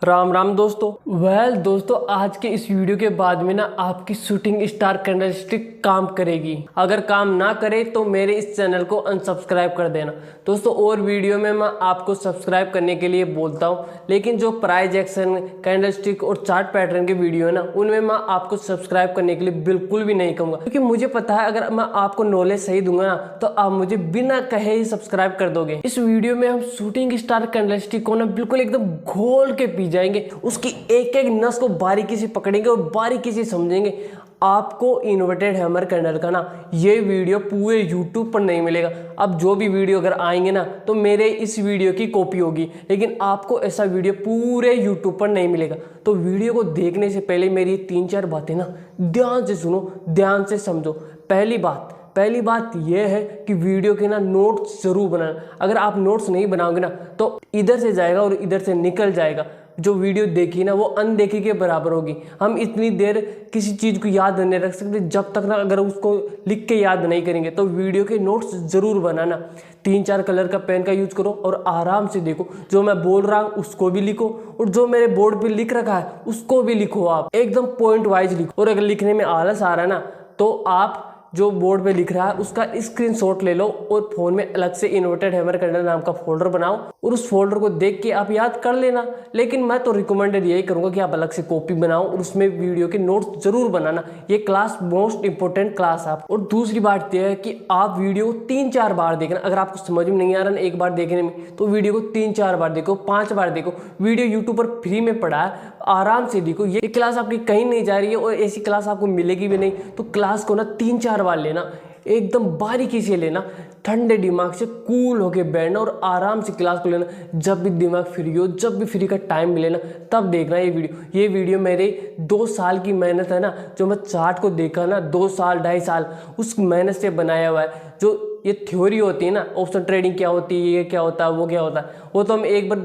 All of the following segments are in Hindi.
राम राम दोस्तों। दोस्तों आज के इस वीडियो के बाद में ना आपकी शूटिंग स्टार कैंडलस्टिक काम करेगी। अगर काम ना करे तो मेरे इस चैनल को अनसब्सक्राइब कर देना दोस्तों। और वीडियो में मैं आपको सब्सक्राइब करने के लिए बोलता हूँ, लेकिन जो प्राइज एक्शन कैंडलस्टिक और चार्ट पैटर्न के वीडियो है ना, उनमें मैं आपको सब्सक्राइब करने के लिए बिल्कुल भी नहीं कहूँगा, क्योंकि मुझे पता है अगर मैं आपको नॉलेज सही दूंगा ना तो आप मुझे बिना कहे ही सब्सक्राइब कर दोगे। इस वीडियो में हम शूटिंग स्टार कैंडलस्टिक को ना बिल्कुल एकदम घोल के पी जाएंगे, उसकी एक एक नस को बारीकी से पकड़ेंगे और बारीकी से समझेंगे। आपको इन्वर्टेड हैमर कैंडल का ना ये वीडियो पूरे यूट्यूब पर नहीं मिलेगा। अब जो भी वीडियो अगर आएंगे ना तो मेरे इस वीडियो की कॉपी होगी, लेकिन आपको ऐसा वीडियो पूरे यूट्यूब पर नहीं मिलेगा। तो वीडियो को देखने से पहले मेरी 3-4 बातें ना ध्यान से सुनो, ध्यान से समझो। पहली बात यह है कि वीडियो के ना नोट्स जरूर बनाना। अगर आप नोट्स नहीं बनाओगे ना तो इधर से जाएगा और इधर से निकल जाएगा। जो वीडियो देखी ना वो अनदेखी के बराबर होगी। हम इतनी देर किसी चीज़ को याद नहीं रख सकते जब तक ना अगर उसको लिख के याद नहीं करेंगे। तो वीडियो के नोट्स ज़रूर बनाना। 3-4 कलर का पेन का यूज करो और आराम से देखो। जो मैं बोल रहा हूँ उसको भी लिखो और जो मेरे बोर्ड पे लिख रखा है उसको भी लिखो। आप एकदम पॉइंट वाइज लिखो। और अगर लिखने में आलस आ रहा है ना तो आप जो बोर्ड पे लिख रहा है उसका स्क्रीनशॉट ले लो और फोन में अलग से इन्वर्टेड हैमर कैंडल नाम का फोल्डर बनाओ और उस फोल्डर को देख के आप याद कर लेना। लेकिन मैं तो रिकमेंडेड यही करूंगा कि आप अलग से कॉपी बनाओ और उसमें वीडियो के नोट्स जरूर बनाना। ये क्लास मोस्ट इंपॉर्टेंट क्लास है। और दूसरी बात यह है कि आप वीडियो को 3-4 बार देखना। अगर आपको समझ में नहीं आ रहा ना एक बार देखने में, तो वीडियो को 3-4 बार देखो, 5 बार देखो। वीडियो यूट्यूब पर फ्री में पड़ा है, आराम से देखो। ये क्लास आपकी कहीं नहीं जा रही है और ऐसी क्लास आपको मिलेगी भी नहीं। तो क्लास को ना 3-4 बार लेना, एकदम बारीकी से लेना, ठंडे दिमाग से कूल होके बैठना और आराम से क्लास को लेना। जब भी दिमाग फ्री हो, जब भी फ्री का टाइम मिले ना तब देखना ये वीडियो मेरे 2 साल की मेहनत है ना। जो मैं चार्ट को देखा ना 2 साल 2.5 साल उस मेहनत से बनाया हुआ है। जो ये थ्योरी होती है ना, ऑप्शन ट्रेडिंग क्या होती है, ये क्या होता है, वो क्या होता है, वो तो हम एक बार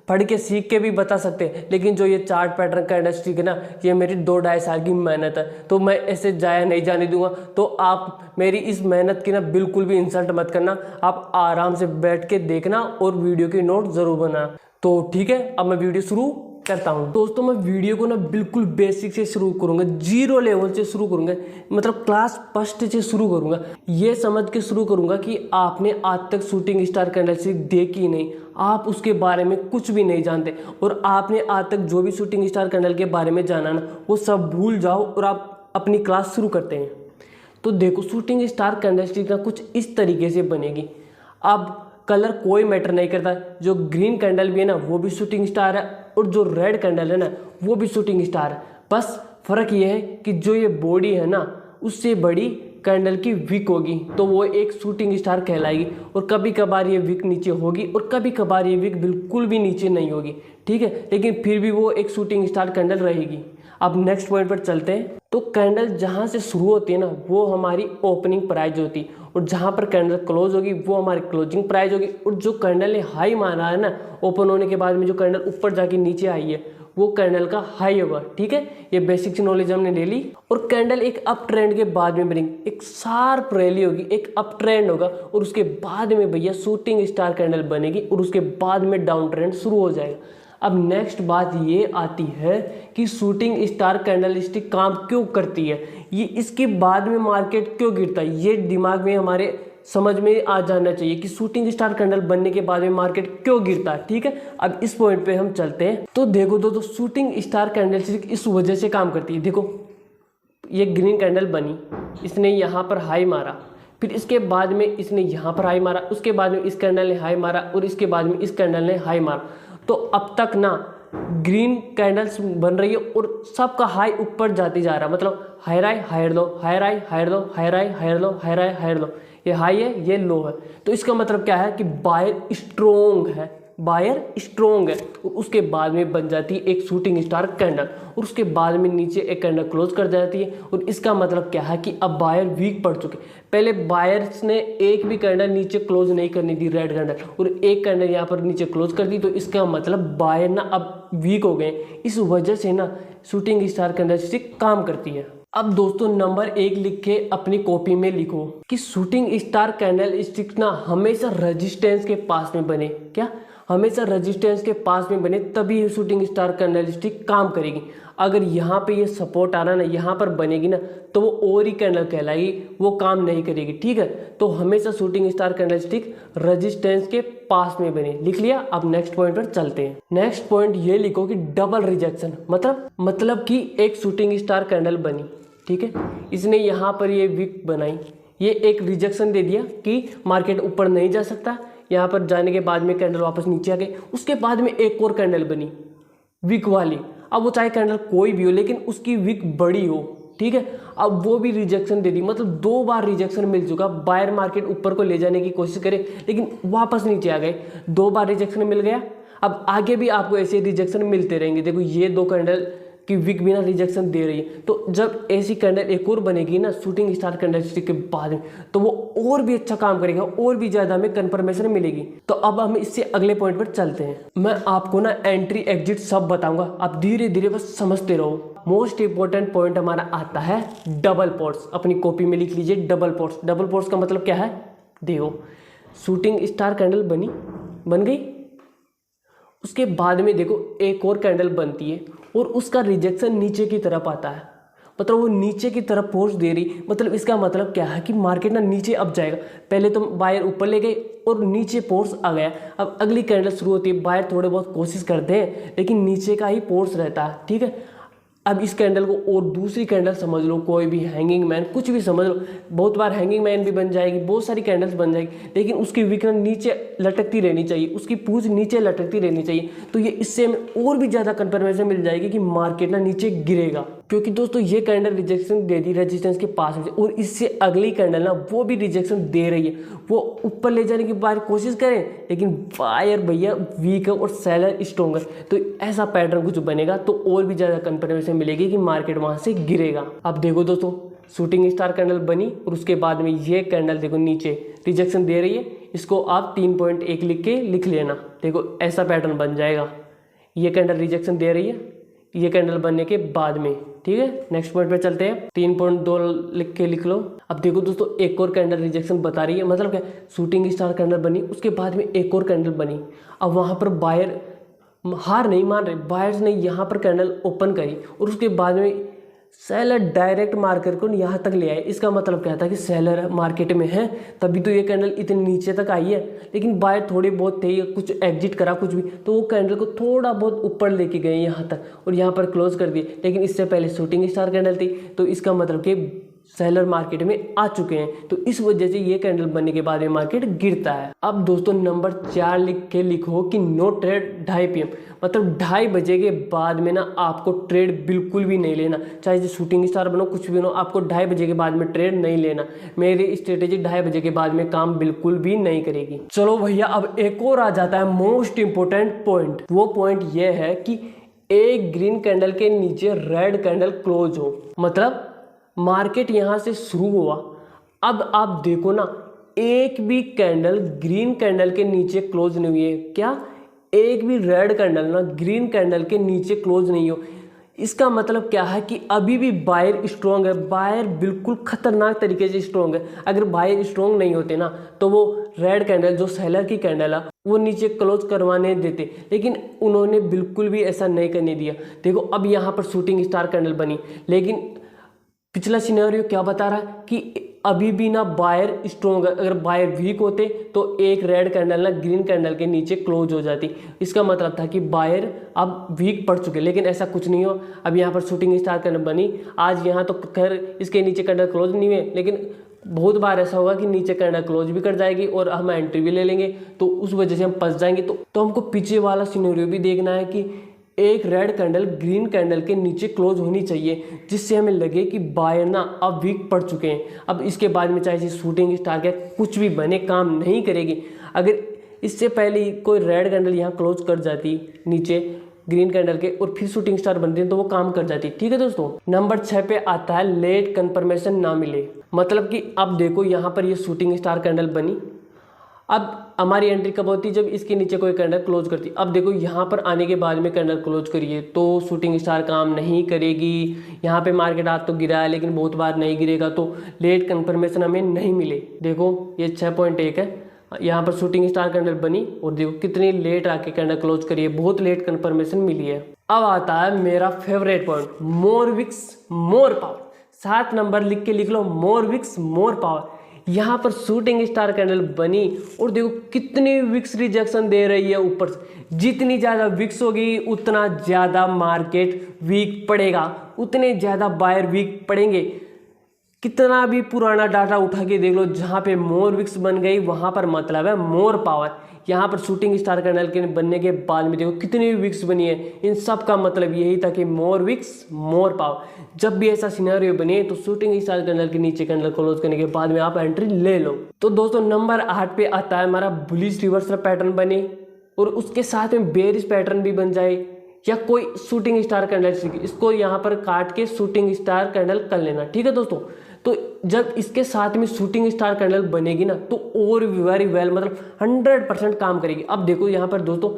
पढ़ के सीख के भी बता सकते हैं। लेकिन जो ये चार्ट पैटर्न का इंडस्ट्री है ना, ये मेरी 2-2.5 साल की मेहनत है। तो मैं ऐसे जाया नहीं जाने दूंगा। तो आप मेरी इस मेहनत की ना बिल्कुल भी इंसल्ट मत करना। आप आराम से बैठ के देखना और वीडियो की नोट जरूर बनाना। तो ठीक है, अब मैं वीडियो शुरू करता हूँ। दोस्तों मैं वीडियो को ना बिल्कुल बेसिक से शुरू करूंगा, 0 लेवल से शुरू करूंगा, मतलब क्लास फर्स्ट से शुरू करूंगा। ये समझ के शुरू करूंगा कि आपने आज तक शूटिंग स्टार कैंडलस्टिक देखी नहीं, आप उसके बारे में कुछ भी नहीं जानते और आपने आज तक जो भी शूटिंग स्टार कैंडल के बारे में जाना ना वो सब भूल जाओ और आप अपनी क्लास शुरू करते हैं। तो देखो शूटिंग स्टार कैंडलस्टिक ना कुछ इस तरीके से बनेगी। अब कलर कोई मैटर नहीं करता। जो ग्रीन कैंडल भी है ना वो भी शूटिंग स्टार है और जो रेड कैंडल है ना वो भी शूटिंग स्टार है। बस फर्क ये है कि जो ये बॉडी है ना उससे बड़ी कैंडल की विक होगी तो वो एक शूटिंग स्टार कहलाएगी। और कभी कभार ये विक नीचे होगी और कभी कभार ये विक बिल्कुल भी नीचे नहीं होगी, ठीक है, लेकिन फिर भी वो एक शूटिंग स्टार कैंडल रहेगी। अब नेक्स्ट पॉइंट पर चलते हैं। तो कैंडल जहाँ से शुरू होती है ना वो हमारी ओपनिंग प्राइस होती है और जहाँ पर कैंडल क्लोज होगी वो हमारी क्लोजिंग प्राइस होगी। और जो कैंडल ने हाई माना है ना ओपन होने के बाद में, जो कैंडल ऊपर जाके नीचे आई है वो कैंडल का हाई होगा, ठीक है। ये बेसिक नॉलेज हमने ले ली। और कैंडल एक अप ट्रेंड के बाद में बनेगी, एक शार्प रैली होगी, एक अप ट्रेंड होगा और उसके बाद में भैया शूटिंग स्टार कैंडल बनेगी और उसके बाद में डाउन ट्रेंड शुरू हो जाएगा। अब नेक्स्ट बात ये आती है कि शूटिंग स्टार कैंडलस्टिक काम क्यों करती है, ये इसके बाद में मार्केट क्यों गिरता है, ये दिमाग में हमारे समझ में आ जाना चाहिए कि शूटिंग स्टार कैंडल बनने के बाद में मार्केट क्यों गिरता है, ठीक है। अब इस पॉइंट पे हम चलते हैं। तो देखो दोस्तों शूटिंग स्टार कैंडलस्टिक इस वजह से काम करती है। देखो ये ग्रीन कैंडल बनी, इसने यहाँ पर हाई मारा, फिर इसके बाद में इसने यहाँ पर हाई मारा, उसके बाद में इस कैंडल ने हाई मारा और इसके बाद में इस कैंडल ने हाई मारा। तो अब तक ना ग्रीन कैंडल्स बन रही है और सबका हाई ऊपर जाती जा रहा है, मतलब higher high higher low, higher high higher low, higher high higher low, higher high higher low. ये हाई है ये लो है। तो इसका मतलब क्या है कि बायर स्ट्रोंग है, बायर स्ट्रोंग है। और उसके बाद में बन जाती है एक शूटिंग स्टार कैंडल और उसके बाद में नीचे एक कैंडल क्लोज कर जाती है। और इसका मतलब क्या है कि अब बायर वीक पड़ चुके। पहले बायर्स ने एक भी कैंडल नीचे क्लोज नहीं करनी थी रेड कैंडल, और एक कैंडल यहाँ पर नीचे क्लोज कर दी। तो इसका मतलब बायर ना अब वीक हो गए। इस वजह से ना शूटिंग स्टार कैंडलस्टिक काम करती है। अब दोस्तों नंबर 1 लिख के अपनी कॉपी में लिखो कि शूटिंग स्टार कैंडलस्टिक ना हमेशा रेजिस्टेंस के पास में बने। क्या हमेशा रेजिस्टेंस के पास में बने तभी ये शूटिंग स्टार कैंडलस्टिक काम करेगी। अगर यहाँ पे ये सपोर्ट आ रहा ना, यहाँ पर बनेगी ना, तो वो और ही कैंडल कहलाएगी, वो काम नहीं करेगी। ठीक है, तो हमेशा शूटिंग स्टार कैंडलस्टिक रेजिस्टेंस के पास में बने। लिख लिया। अब नेक्स्ट पॉइंट पर चलते हैं। नेक्स्ट पॉइंट ये लिखो कि डबल रिजेक्शन मतलब कि एक शूटिंग स्टार कैंडल बनी, ठीक है, इसने यहाँ पर ये विक बनाई, ये एक रिजेक्शन दे दिया कि मार्केट ऊपर नहीं जा सकता। यहाँ पर जाने के बाद में कैंडल वापस नीचे आ गई। उसके बाद में एक और कैंडल बनी विक वाली। अब वो चाहे कैंडल कोई भी हो लेकिन उसकी विक बड़ी हो, ठीक है, अब वो भी रिजेक्शन दे दी। मतलब 2 बार रिजेक्शन मिल चुका। बायर मार्केट ऊपर को ले जाने की कोशिश करे लेकिन वापस नीचे आ गए। 2 बार रिजेक्शन मिल गया। अब आगे भी आपको ऐसे रिजेक्शन मिलते रहेंगे। देखो ये 2 कैंडल की विक बिना रिजेक्शन दे रही है। तो जब ऐसी कैंडल एक और बनेगी ना शूटिंग स्टार कैंडलस्टिक के बाद में, तो वो और भी अच्छा काम करेगा, और भी ज़्यादा हमें कंफर्मेशन मिलेगी। तो अब हम इससे अगले पॉइंट पर चलते हैं। मैं आपको ना एंट्री एग्जिट सब बताऊंगा, आप धीरे धीरे बस समझते रहो। मोस्ट इंपॉर्टेंट पॉइंट हमारा आता है डबल पॉट्स। अपनी कॉपी में लिख लीजिए डबल पॉट्स। डबल पॉट्स का मतलब क्या है? देखो, शूटिंग स्टार कैंडल बन गई, उसके बाद में देखो एक और कैंडल बनती है और उसका रिजेक्शन नीचे की तरफ आता है। मतलब वो नीचे की तरफ फोर्स दे रही। मतलब इसका मतलब क्या है कि मार्केट ना नीचे अब जाएगा। पहले तो बायर ऊपर ले गए और नीचे फोर्स आ गया। अब अगली कैंडल शुरू होती है, बायर थोड़े बहुत कोशिश करते हैं लेकिन नीचे का ही फोर्स रहता है। ठीक है, अब इस कैंडल को और दूसरी कैंडल समझ लो, कोई भी हैंगिंग मैन, कुछ भी समझ लो। बहुत बार हैंगिंग मैन भी बन जाएगी, बहुत सारी कैंडल्स बन जाएगी, लेकिन उसकी विकन नीचे लटकती रहनी चाहिए, उसकी पूंछ नीचे लटकती रहनी चाहिए। तो ये इससे हमें और भी ज़्यादा कंफर्मेशन मिल जाएगी कि मार्केट ना नीचे गिरेगा। क्योंकि दोस्तों ये कैंडल रिजेक्शन दे दी रेजिस्टेंस के पास में, और इससे अगली कैंडल ना वो भी रिजेक्शन दे रही है। वो ऊपर ले जाने की बार कोशिश करें लेकिन बायर भैया वीक है और सेलर स्ट्रॉन्ग है। तो ऐसा पैटर्न कुछ बनेगा तो और भी ज़्यादा कंफर्मेशन मिलेगी कि मार्केट वहाँ से गिरेगा। अब देखो दोस्तों, शूटिंग स्टार कैंडल बनी और उसके बाद में ये कैंडल देखो नीचे रिजेक्शन दे रही है। इसको आप 3.1 लिख लेना। देखो ऐसा पैटर्न बन जाएगा। ये कैंडल रिजेक्शन दे रही है ये कैंडल बनने के बाद में। ठीक है, नेक्स्ट पॉइंट पे चलते हैं। 3.2 लिख लो। अब देखो दोस्तों, एक और कैंडल रिजेक्शन बता रही है। मतलब क्या, शूटिंग स्टार कैंडल बनी, उसके बाद में एक और कैंडल बनी। अब वहाँ पर बायर हार नहीं मान रहे, बायर्स ने यहाँ पर कैंडल ओपन करी और उसके बाद में सेलर डायरेक्ट मार्केट को यहाँ तक ले आए। इसका मतलब क्या था कि सेलर मार्केट में है, तभी तो ये कैंडल इतने नीचे तक आई है। लेकिन बायर थोड़े बहुत थे, कुछ एग्जिट करा कुछ भी, तो वो कैंडल को थोड़ा बहुत ऊपर लेके गए यहाँ तक और यहाँ पर क्लोज कर दिए। लेकिन इससे पहले शूटिंग स्टार कैंडल थी, तो इसका मतलब कि सेलर मार्केट में आ चुके हैं। तो इस वजह से ये कैंडल बनने के बाद में मार्केट गिरता है। अब दोस्तों नंबर 4 लिखो कि नो ट्रेड 2:30 PM। मतलब 2:30 बजे के बाद में ना आपको ट्रेड बिल्कुल भी नहीं लेना। चाहे जो शूटिंग स्टार बनो, कुछ भी बनो, आपको 2:30 बजे के बाद में ट्रेड नहीं लेना। मेरी स्ट्रेटेजी 2:30 बजे के बाद में काम बिल्कुल भी नहीं करेगी। चलो भैया, अब एक और आ जाता है मोस्ट इंपोर्टेंट पॉइंट। वो पॉइंट ये है कि एक ग्रीन कैंडल के नीचे रेड कैंडल क्लोज हो। मतलब मार्केट यहां से शुरू हुआ, अब आप देखो ना, एक भी कैंडल ग्रीन कैंडल के नीचे क्लोज नहीं हुई है। क्या, एक भी रेड कैंडल ना ग्रीन कैंडल के नीचे क्लोज नहीं हो। इसका मतलब क्या है कि अभी भी बायर स्ट्रॉन्ग है। बायर बिल्कुल खतरनाक तरीके से स्ट्रॉन्ग है। अगर बायर स्ट्रॉन्ग नहीं होते ना, तो वो रेड कैंडल जो सेलर की कैंडल है वो नीचे क्लोज करवाने देते, लेकिन उन्होंने बिल्कुल भी ऐसा नहीं करने दिया। देखो अब यहाँ पर शूटिंग स्टार कैंडल बनी, लेकिन पिछला सिनेरियो क्या बता रहा है कि अभी भी ना बायर स्ट्रॉन्ग है। अगर बायर वीक होते तो एक रेड कैंडल ना ग्रीन कैंडल के नीचे क्लोज हो जाती। इसका मतलब था कि बायर अब वीक पड़ चुके, लेकिन ऐसा कुछ नहीं हो। अब यहाँ पर शूटिंग स्टार कैंडल बनी आज, यहाँ तो खैर इसके नीचे कैंडल क्लोज नहीं हुए, लेकिन बहुत बार ऐसा होगा कि नीचे कैंडल क्लोज भी कर जाएगी और हम एंट्री भी ले लेंगे, तो उस वजह से हम फंस जाएंगे। तो हमको पीछे वाला सिनेरियो भी देखना है कि एक रेड कैंडल ग्रीन कैंडल के नीचे क्लोज होनी चाहिए, जिससे हमें लगे कि बायर ना अब वीक पड़ चुके हैं। अब इसके बाद में चाहे शूटिंग स्टार के कुछ भी बने, काम नहीं करेगी। अगर इससे पहले कोई रेड कैंडल यहाँ क्लोज कर जाती नीचे ग्रीन कैंडल के और फिर शूटिंग स्टार बनती है, तो वो काम कर जाती। ठीक है दोस्तों, नंबर 6 पे आता है लेट कंफर्मेशन ना मिले। मतलब कि अब देखो यहाँ पर ये शूटिंग स्टार कैंडल बनी, अब हमारी एंट्री कब होती है, जब इसके नीचे कोई कैंडल क्लोज करती। अब देखो यहाँ पर आने के बाद में कैंडल क्लोज करिए तो शूटिंग स्टार काम नहीं करेगी। यहाँ पे मार्केट आज तो गिरा है, लेकिन बहुत बार नहीं गिरेगा, तो लेट कंफर्मेशन हमें नहीं मिले। देखो ये 6.1 है, यहाँ पर शूटिंग स्टार कैंडल बनी और देखो कितनी लेट आके कैंडल क्लोज करी है, बहुत लेट कंफर्मेशन मिली है। अब आता है मेरा फेवरेट पॉइंट, मोर विक्स मोर पावर। 7 नंबर लिख के लिख लो, मोर विक्स मोर पावर। यहाँ पर शूटिंग स्टार कैंडल बनी और देखो कितनी विक्स रिजेक्शन दे रही है ऊपर से। जितनी ज़्यादा विक्स होगी उतना ज़्यादा मार्केट वीक पड़ेगा, उतने ज़्यादा बायर वीक पड़ेंगे। कितना भी पुराना डाटा उठा के देख लो, जहाँ पे मोर विक्स बन गई वहाँ पर मतलब है मोर पावर। यहाँ पर शूटिंग स्टार कैंडल के बनने के बाद में देखो कितनी विक्स बनी है, इन सब का मतलब यही था कि मोर विक्स मोर पावर। जब भी ऐसा सिनेरियो बने तो शूटिंग स्टार कैंडल के नीचे कैंडल क्लोज करने के बाद में आप एंट्री ले लो। तो दोस्तों नंबर 8 पे आता है हमारा बुलिश रिवर्सल पैटर्न बने और उसके साथ में बेरिश पैटर्न भी बन जाए, या कोई शूटिंग स्टार कैंडल, इसको यहाँ पर काट के शूटिंग स्टार कैंडल कर लेना। ठीक है दोस्तों, तो जब इसके साथ में शूटिंग स्टार कैंडल बनेगी ना तो और वेरी वेल मतलब 100% काम करेगी। अब देखो यहाँ पर दोस्तों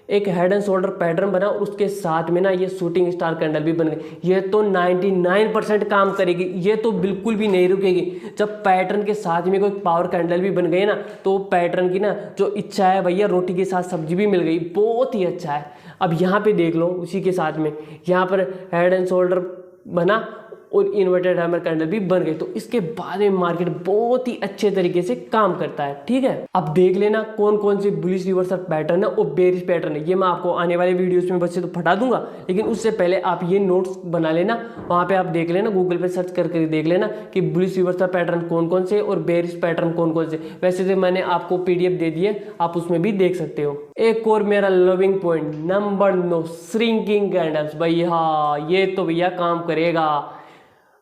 एक हेड एंड शोल्डर पैटर्न बना और उसके साथ में ना ये शूटिंग स्टार कैंडल भी बन गई। ये तो 99% काम करेगी, ये तो बिल्कुल भी नहीं रुकेगी। जब पैटर्न के साथ में कोई पावर कैंडल भी बन गई ना तो पैटर्न की ना जो इच्छा है भैया रोटी के साथ सब्जी भी मिल गई, बहुत ही अच्छा है। अब यहाँ पे देख लो उसी के साथ में यहाँ पर हेड एंड शोल्डर बना और इन्वर्टेड हैमर कैंडल भी बन गए, तो इसके बाद में मार्केट बहुत ही अच्छे तरीके से काम करता है। ठीक है, अब देख लेना कौन कौन से बुलिश रिवर्सल पैटर्न है और बेरिश पैटर्न है, ये मैं आपको आने वाले वीडियोस में बच्चे तो फटा दूंगा, लेकिन उससे पहले आप ये नोट्स बना लेना। वहाँ पे आप देख लेना, गूगल पे सर्च करके देख लेना कि बुलिश रिवर्सल पैटर्न कौन कौन से और बेरिश पैटर्न कौन कौन से। वैसे तो मैंने आपको PDF दे दिए, आप उसमें भी देख सकते हो। एक और मेरा loving point number 9, shrinking candles. भैया ये तो भैया काम करेगा।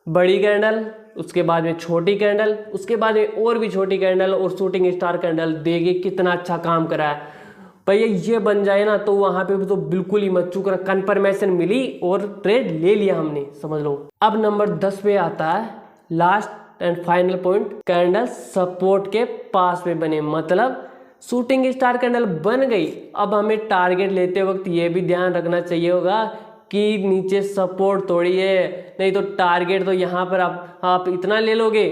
बड़ी कैंडल, उसके बाद में छोटी कैंडल, उसके बाद में और भी छोटी कैंडल और शूटिंग स्टार कैंडल देगी कितना अच्छा काम करा है भैया। ये बन जाए ना तो वहां पे भी तो बिल्कुल ही मत चूक रहा, कंफर्मेशन मिली और ट्रेड ले लिया हमने, समझ लो। अब नंबर 10 पे आता है last and final point, candle support के पास में बने, मतलब शूटिंग स्टार कैंडल बन गई। अब हमें टारगेट लेते वक्त ये भी ध्यान रखना चाहिए होगा कि नीचे सपोर्ट थोड़ी है, नहीं तो टारगेट तो यहाँ पर आप इतना ले लोगे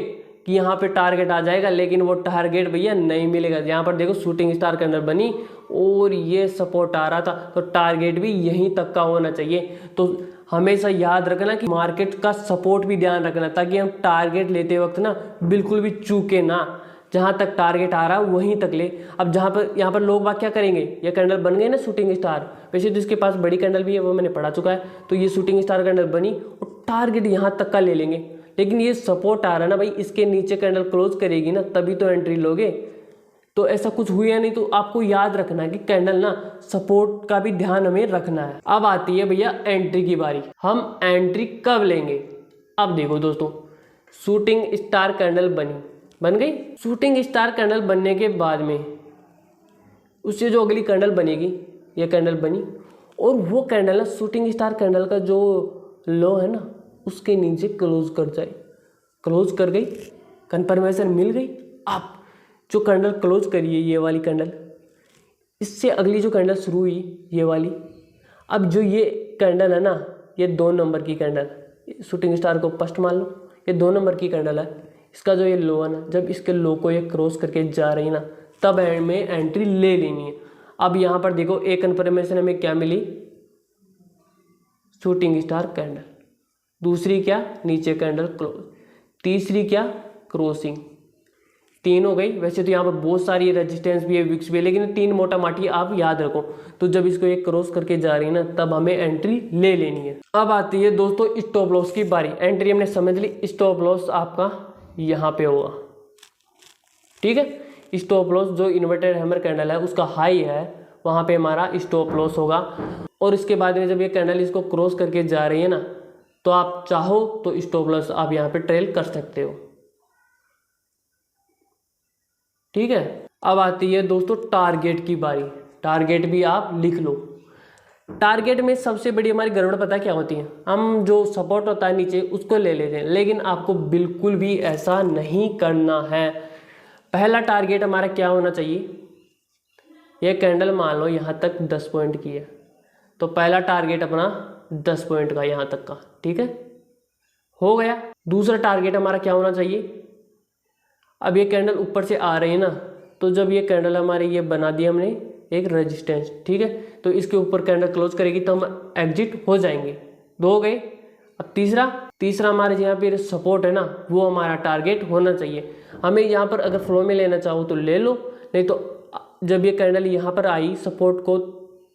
कि यहाँ पे टारगेट आ जाएगा, लेकिन वो टारगेट भैया नहीं मिलेगा। यहाँ पर देखो शूटिंग स्टार कैंडल बनी और ये सपोर्ट आ रहा था, तो टारगेट भी यहीं तक का होना चाहिए। तो हमेशा याद रखना कि मार्केट का सपोर्ट भी ध्यान रखना, ताकि हम टारगेट लेते वक्त ना बिल्कुल भी चूके ना, जहाँ तक टारगेट आ रहा है वहीं तक ले। अब जहाँ पर यहाँ पर लोग बात क्या करेंगे, ये कैंडल बन गए ना शूटिंग स्टार, वैसे तो इसके पास बड़ी कैंडल भी है, वो मैंने पढ़ा चुका है। तो ये शूटिंग स्टार कैंडल बनी और टारगेट यहाँ तक का ले लेंगे, लेकिन ये सपोर्ट आ रहा है ना भाई, इसके नीचे कैंडल क्लोज करेगी ना तभी तो एंट्री लोगे। तो ऐसा कुछ हुआ नहीं, तो आपको याद रखना है कि कैंडल ना सपोर्ट का भी ध्यान हमें रखना है। अब आती है भैया एंट्री की बारी, हम एंट्री कब लेंगे। अब देखो दोस्तों, शूटिंग स्टार कैंडल बन गई। शूटिंग स्टार कैंडल बनने के बाद में उससे जो अगली कैंडल बनेगी, ये कैंडल बनी और वो कैंडल ना शूटिंग स्टार कैंडल का जो लो है ना उसके नीचे क्लोज कर जाए, क्लोज कर गई, कंफर्मेशन मिल गई। अब जो कैंडल क्लोज करिए ये वाली कैंडल, इससे अगली जो कैंडल शुरू हुई ये वाली, अब जो ये कैंडल है ना, ये 2 नंबर की कैंडल, शूटिंग स्टार को फर्स्ट मान लो, ये 2 नंबर की कैंडल है। इसका जो ये लो है ना, जब इसके लो को ये क्रॉस करके जा रही ना तब में एंट्री ले लेनी है। अब यहाँ पर देखो एक कंफर्मेशन हमें क्या मिली, शूटिंग स्टार कैंडल, दूसरी क्या नीचे कैंडल क्लोज, तीसरी क्या क्रॉसिंग, 3 हो गई। वैसे तो यहाँ पर बहुत सारी रेजिस्टेंस भी है, विक्स भी है, लेकिन 3 मोटा माटी आप याद रखो। तो जब इसको एक क्रॉस करके जा रही है ना तब हमें एंट्री ले लेनी है। अब आती है दोस्तों स्टॉप लॉस की बारी। एंट्री हमने समझ ली, स्टॉप लॉस आपका यहाँ पे होगा। ठीक है, स्टॉप लॉस जो इन्वर्टेड हैमर कैंडल है उसका हाई है, वहाँ पे हमारा स्टॉप लॉस होगा। और इसके बाद में जब ये कैंडल इसको क्रॉस करके जा रही है ना तो आप चाहो तो स्टॉप लॉस आप यहाँ पे ट्रेल कर सकते हो। ठीक है, अब आती है दोस्तों टारगेट की बारी। टारगेट भी आप लिख लो। टारगेट में सबसे बड़ी हमारी गड़बड़ पता क्या होती है, हम जो सपोर्ट होता है नीचे उसको ले लेते हैं, लेकिन आपको बिल्कुल भी ऐसा नहीं करना है। पहला टारगेट हमारा क्या होना चाहिए, ये कैंडल मान लो यहाँ तक 10 पॉइंट की है, तो पहला टारगेट अपना 10 पॉइंट का यहाँ तक का। ठीक है, हो गया। दूसरा टारगेट हमारा क्या होना चाहिए, अब ये कैंडल ऊपर से आ रही है ना तो जब ये कैंडल हमारी ये बना दी हमने एक रेजिस्टेंस, ठीक है, तो इसके ऊपर कैंडल क्लोज करेगी तो हम एग्जिट हो जाएंगे। 2 हो गए। अब तीसरा हमारे यहाँ पे सपोर्ट है ना, वो हमारा टारगेट होना चाहिए। हमें यहाँ पर अगर फ्लो में लेना चाहो तो ले लो, नहीं तो जब ये कैंडल यहाँ पर आई सपोर्ट को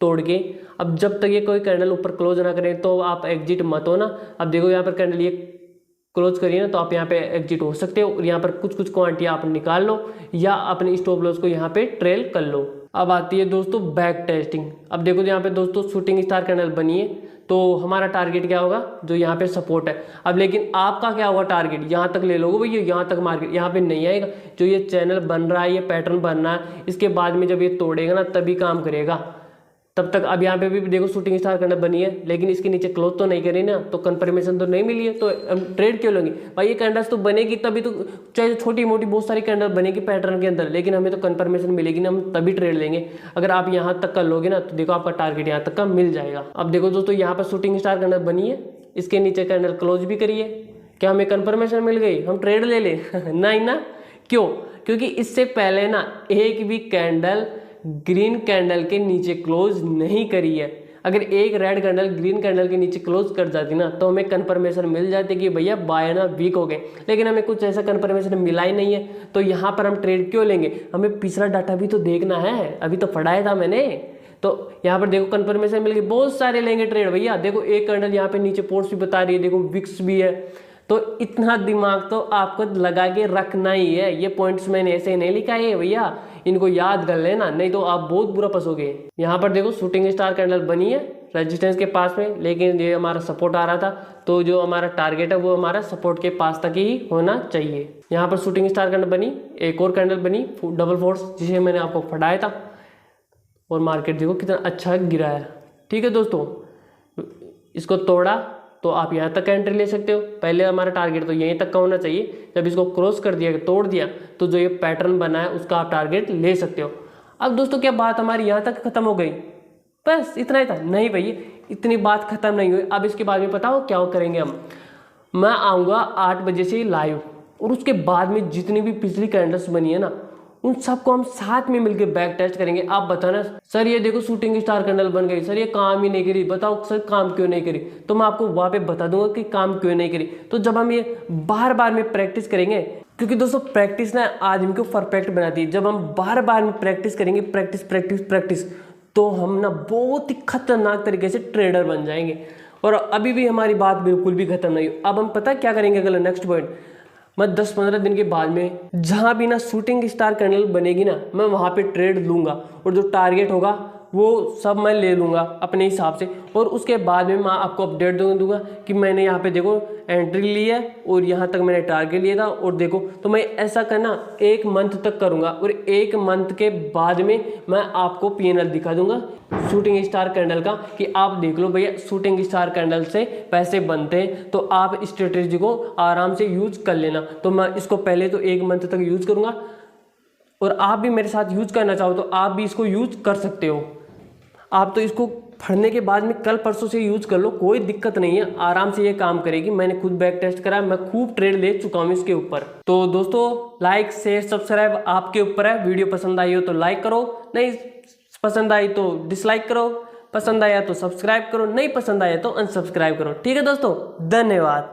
तोड़ के, अब जब तक ये कोई कैंडल ऊपर क्लोज ना करे तो आप एग्जिट मत हो ना। अब देखो यहाँ पर कैंडल ये क्लोज करिए ना, तो आप यहाँ पे एग्जिट हो सकते हो और यहाँ पर कुछ क्वांटिटी आप निकाल लो या अपने स्टॉप लॉस को यहाँ पे ट्रेल कर लो। अब आती है दोस्तों बैक टेस्टिंग। अब देखो यहाँ पे दोस्तों शूटिंग स्टार कैंडल बनी है, तो हमारा टारगेट क्या होगा, जो यहाँ पे सपोर्ट है। अब लेकिन आपका क्या होगा टारगेट, यहाँ तक ले लोगे भैया, यहाँ तक मार्केट यहाँ पे नहीं आएगा। जो ये चैनल बन रहा है, ये पैटर्न बन रहा है, इसके बाद में जब ये तोड़ेगा ना तभी काम करेगा। तब तक अब यहाँ पे भी देखो शूटिंग स्टार कैंडल बनी है, लेकिन इसके नीचे क्लोज तो नहीं करी ना, तो कंफर्मेशन तो नहीं मिली है, तो हम ट्रेड क्यों लेंगे भाई। ये कैंडल्स तो बनेगी तभी तो, चाहे छोटी मोटी बहुत सारी कैंडल बनेगी पैटर्न के अंदर, लेकिन हमें तो कंफर्मेशन मिलेगी ना, हम तभी ट्रेड लेंगे। अगर आप यहाँ तक कर लोगे ना तो देखो आपका टारगेट यहाँ तक का मिल जाएगा। अब देखो दोस्तों यहाँ पर शूटिंग स्टार कैंडल बनी है, इसके नीचे कैंडल क्लोज भी करिए, क्या हमें कंफर्मेशन मिल गई, हम ट्रेड ले ले नहीं ना। क्यों, क्योंकि इससे पहले ना एक भी कैंडल ग्रीन कैंडल के नीचे क्लोज नहीं करी है। अगर एक रेड कैंडल ग्रीन कैंडल के नीचे क्लोज कर जाती ना तो हमें कंफर्मेशन मिल जाती कि भैया बाय ना वीक हो गए, लेकिन हमें कुछ ऐसा कंफर्मेशन मिला ही नहीं है। तो यहाँ पर हम ट्रेड क्यों लेंगे, हमें पिछला डाटा भी तो देखना है, अभी तो पढ़ाया था मैंने। तो यहाँ पर देखो कंफर्मेशन मिल गई, बहुत सारे लेंगे ट्रेड भैया। देखो एक कैंडल यहाँ पे नीचे पोर्ट्स भी बता रही है, देखो विक्स भी है, तो इतना दिमाग तो आपको लगा के रखना ही है। ये पॉइंट्स मैंने ऐसे नहीं लिखा है भैया, इनको याद कर लेना, नहीं तो आप बहुत बुरा फंसोगे। यहाँ पर देखो शूटिंग स्टार कैंडल बनी है रेजिस्टेंस के पास में, लेकिन ये हमारा सपोर्ट आ रहा था, तो जो हमारा टारगेट है वो हमारा सपोर्ट के पास तक ही होना चाहिए। यहाँ पर शूटिंग स्टार कैंडल बनी, एक और कैंडल बनी डबल फोर्स, जिसे मैंने आपको पढ़ाया था, और मार्केट देखो कितना अच्छा गिरा है। ठीक है दोस्तों, इसको तोड़ा तो आप यहाँ तक एंट्री ले सकते हो। पहले हमारा टारगेट तो यहीं तक का होना चाहिए, जब इसको क्रॉस कर दिया, तोड़ दिया, तो जो ये पैटर्न बना है उसका आप टारगेट ले सकते हो। अब दोस्तों क्या बात हमारी यहाँ तक खत्म हो गई, बस इतना ही था? नहीं भैया, इतनी बात खत्म नहीं हुई। अब इसके बाद में पता हो क्या करेंगे हम, मैं आऊँगा 8 बजे से लाइव, और उसके बाद में जितनी भी पिछली कैंडल्स बनी है ना उन सबको हम साथ में मिलकर बैक टेस्ट करेंगे। आप बताना सर ये देखो शूटिंग स्टार कैंडल बन गई, सर ये काम ही नहीं करी, बताओ सर काम क्यों नहीं करी, तो मैं आपको वहाँ पे बता दूंगा कि काम क्यों नहीं करी। तो जब हम ये बार बार में प्रैक्टिस करेंगे, क्योंकि दोस्तों प्रैक्टिस ना आदमी को परफेक्ट बनाती है। जब हम बार बार में प्रैक्टिस करेंगे, प्रैक्टिस प्रैक्टिस प्रैक्टिस, तो हम ना बहुत ही खतरनाक तरीके से ट्रेडर बन जाएंगे। और अभी भी हमारी बात बिल्कुल भी खत्म नहीं हुई। अब हम पता क्या करेंगे, अगला नेक्स्ट पॉइंट, मैं 10-15 दिन के बाद में जहाँ भी ना शूटिंग स्टार कैंडल बनेगी ना, मैं वहाँ पे ट्रेड लूँगा, और जो टारगेट होगा वो सब मैं ले लूँगा अपने हिसाब से। और उसके बाद में मैं आपको अपडेट दूंगा कि मैंने यहाँ पे देखो एंट्री ली है और यहाँ तक मैंने टारगेट लिया था, और देखो तो मैं ऐसा करना 1 मंथ तक करूँगा, और 1 मंथ के बाद में मैं आपको PNL दिखा दूंगा शूटिंग स्टार कैंडल का, कि आप देख लो भैया शूटिंग स्टार कैंडल से पैसे बनते हैं, तो आप स्ट्रेटेजी को आराम से यूज कर लेना। तो मैं इसको पहले तो 1 मंथ तक यूज करूँगा, और आप भी मेरे साथ यूज करना चाहो तो आप भी इसको यूज कर सकते हो। आप तो इसको पढ़ने के बाद में कल परसों से यूज कर लो, कोई दिक्कत नहीं है, आराम से ये काम करेगी। मैंने खुद बैक टेस्ट करा, मैं खूब ट्रेड ले चुका हूँ इसके ऊपर। तो दोस्तों लाइक शेयर सब्सक्राइब आपके ऊपर है, वीडियो पसंद आई हो तो लाइक करो, नहीं पसंद आई तो डिसलाइक करो, पसंद आया तो सब्सक्राइब करो, नहीं पसंद आया तो अनसब्सक्राइब करो। ठीक है दोस्तों, धन्यवाद।